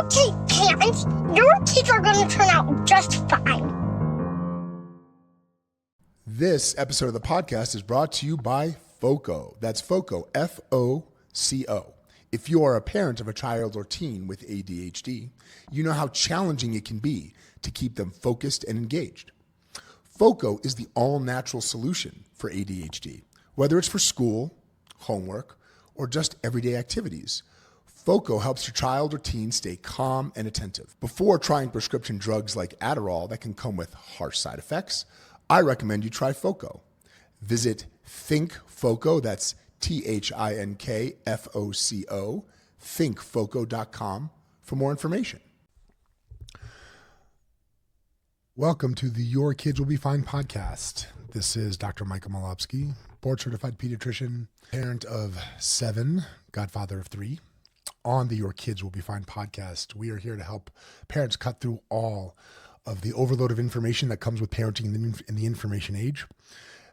Okay, parents, your kids are going to turn out just fine. This episode of the podcast is brought to you by FOCO. That's FOCO, F-O-C-O. If you are a parent of a child or teen with ADHD, you know how challenging it can be to keep them focused and engaged. FOCO is the all-natural solution for ADHD, whether it's for school, homework, or just everyday activities. FOCO helps your child or teen stay calm and attentive. Before trying prescription drugs like Adderall that can come with harsh side effects, I recommend you try FOCO. Visit ThinkFOCO, that's ThinkFoco, thinkfoco.com for more information. Welcome to the Your Kids Will Be Fine podcast. This is Dr. Michael Milobsky, board-certified pediatrician, parent of 7, godfather of 3. On the Your Kids Will Be Fine podcast, we are here to help parents cut through all of the overload of information that comes with parenting in the information age,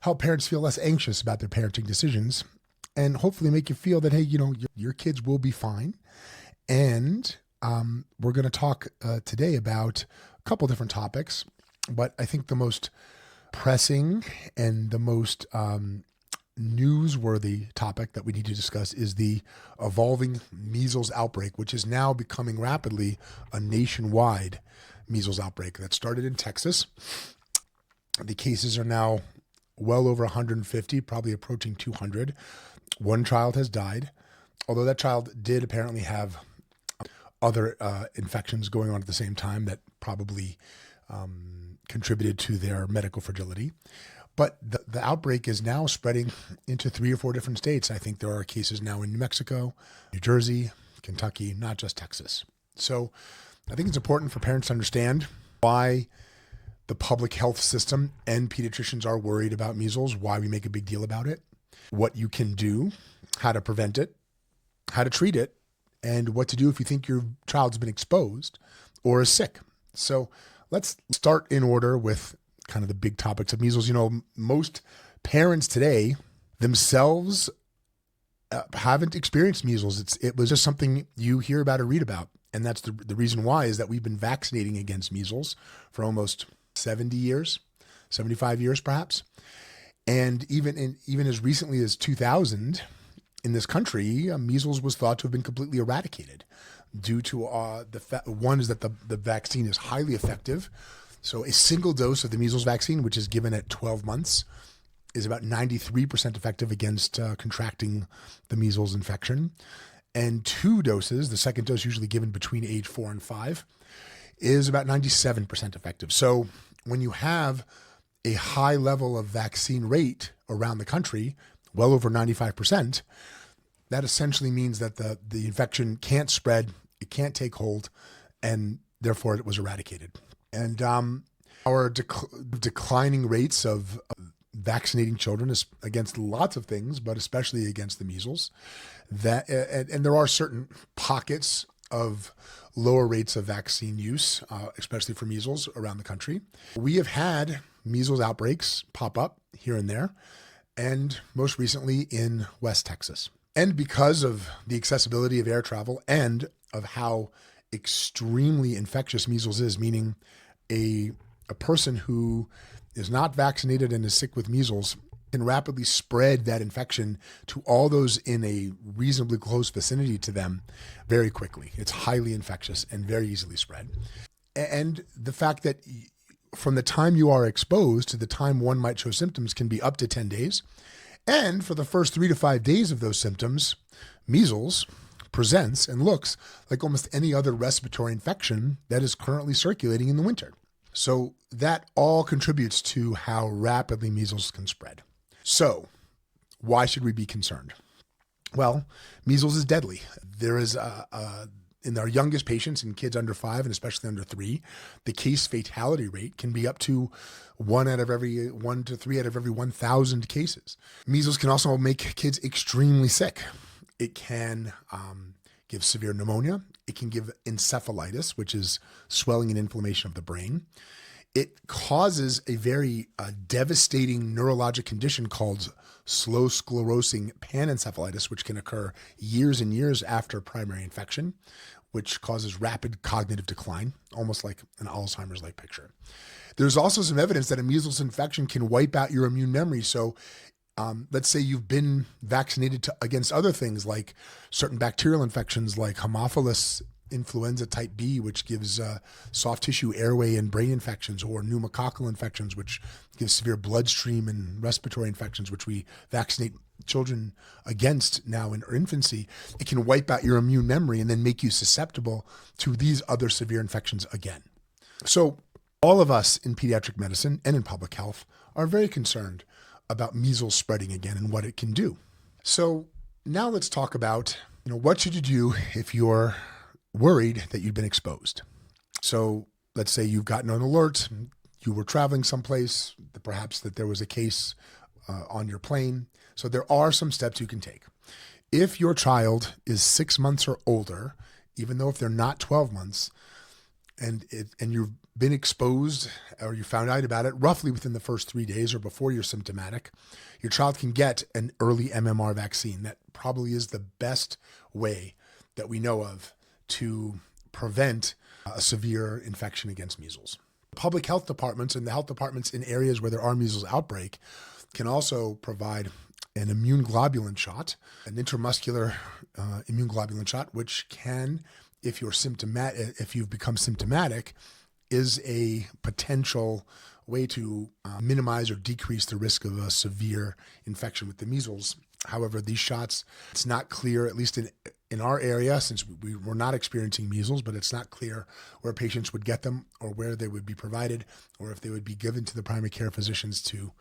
help parents feel less anxious about their parenting decisions, and hopefully make you feel that, hey, you know, your kids will be fine. And we're going to talk today about a couple different topics, but I think the most pressing and the most newsworthy topic that we need to discuss is the evolving measles outbreak, which is now becoming rapidly a nationwide measles outbreak that started in Texas. The cases are now well over 150, probably approaching 200. One child has died, although that child did apparently have other infections going on at the same time that probably contributed to their medical fragility. But the outbreak is now spreading into 3 or 4 different states. I think there are cases now in New Mexico, New Jersey, Kentucky, not just Texas. So I think it's important for parents to understand why the public health system and pediatricians are worried about measles, why we make a big deal about it, what you can do, how to prevent it, how to treat it, and what to do if you think your child's been exposed or is sick. So let's start in order with kind of the big topics of measles. You know, most parents today themselves haven't experienced measles. It was just something you hear about or read about. And that's the reason why is that we've been vaccinating against measles for almost 70 years, 75 years perhaps. And even as recently as 2000 in this country, measles was thought to have been completely eradicated due to one is that the vaccine is highly effective. So a single dose of the measles vaccine, which is given at 12 months, is about 93% effective against contracting the measles infection. And 2 doses, the second dose usually given between age 4 and 5, is about 97% effective. So when you have a high level of vaccine rate around the country, well over 95%, that essentially means that the infection can't spread, it can't take hold, and therefore it was eradicated. And our declining rates of vaccinating children is against lots of things, but especially against the measles. And there are certain pockets of lower rates of vaccine use, especially for measles around the country. We have had measles outbreaks pop up here and there, and most recently in West Texas. And because of the accessibility of air travel and of how extremely infectious measles is, meaning a person who is not vaccinated and is sick with measles can rapidly spread that infection to all those in a reasonably close vicinity to them very quickly. It's highly infectious and very easily spread. And the fact that from the time you are exposed to the time one might show symptoms can be up to 10 days. And for the first 3 to 5 days of those symptoms, measles presents and looks like almost any other respiratory infection that is currently circulating in the winter. So that all contributes to how rapidly measles can spread. So why should we be concerned? Well, measles is deadly. There is in our youngest patients, in kids under 5 and especially under 3, the case fatality rate can be up to 1 to 3 out of every 1,000 cases. Measles can also make kids extremely sick. It can give severe pneumonia. It can give encephalitis, which is swelling and inflammation of the brain. It causes a very devastating neurologic condition called slow sclerosing panencephalitis, which can occur years and years after primary infection, which causes rapid cognitive decline, almost like an Alzheimer's-like picture. There's also some evidence that a measles infection can wipe out your immune memory. So let's say you've been vaccinated against other things like certain bacterial infections like Haemophilus influenza type B, which gives soft tissue airway and brain infections, or pneumococcal infections, which gives severe bloodstream and respiratory infections, which we vaccinate children against now in infancy. It can wipe out your immune memory and then make you susceptible to these other severe infections again. So all of us in pediatric medicine and in public health are very concerned about measles spreading again and what it can do. So now let's talk about, what should you do if you're worried that you've been exposed. So let's say you've gotten an alert, you were traveling someplace, perhaps that there was a case on your plane. So there are some steps you can take. If your child is 6 months or older, even though if they're not 12 months, and you've been exposed or you found out about it roughly within the first 3 days or before you're symptomatic, your child can get an early MMR vaccine. That probably is the best way that we know of to prevent a severe infection against measles. Public health departments and the health departments in areas where there are measles outbreak can also provide an immune globulin shot, an intramuscular immune globulin shot, which can, if you've become symptomatic, is a potential way to minimize or decrease the risk of a severe infection with the measles. However, these shots, it's not clear, at least in our area, since we're not experiencing measles, but it's not clear where patients would get them or where they would be provided, or if they would be given to the primary care physicians to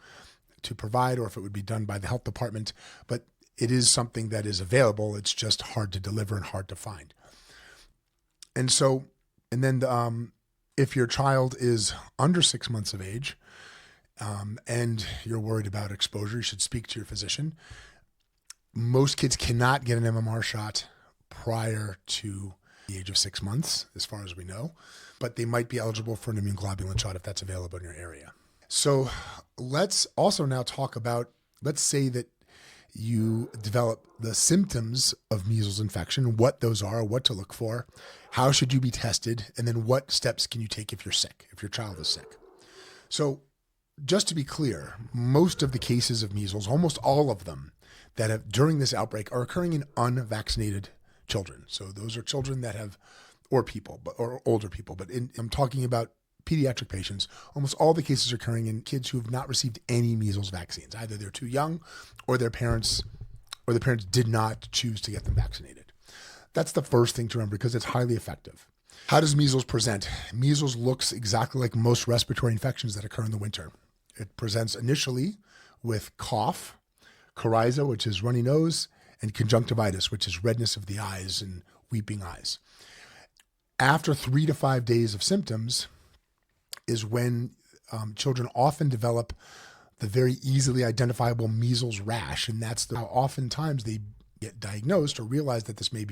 provide, or if it would be done by the health department. But it is something that is available. It's just hard to deliver and hard to find. And then if your child is under 6 months of age and you're worried about exposure, you should speak to your physician. Most kids cannot get an MMR shot prior to the age of 6 months, as far as we know, but they might be eligible for an immune globulin shot if that's available in your area. So let's also now talk about, let's say that you develop the symptoms of measles infection, what those are, what to look for, how should you be tested, and then what steps can you take if you're sick, if your child is sick. So just to be clear, most of the cases of measles, almost all of them that have during this outbreak, are occurring in unvaccinated children. So those are children that have, or older people, but I'm talking about pediatric patients. Almost all the cases are occurring in kids who have not received any measles vaccines. Either they're too young or their parents did not choose to get them vaccinated. That's the first thing to remember because it's highly effective. How does measles present? Measles looks exactly like most respiratory infections that occur in the winter. It presents initially with cough, coryza, which is runny nose, and conjunctivitis, which is redness of the eyes and weeping eyes. After 3 to 5 days of symptoms is when children often develop the very easily identifiable measles rash, and that's how oftentimes they get diagnosed or realize that this may be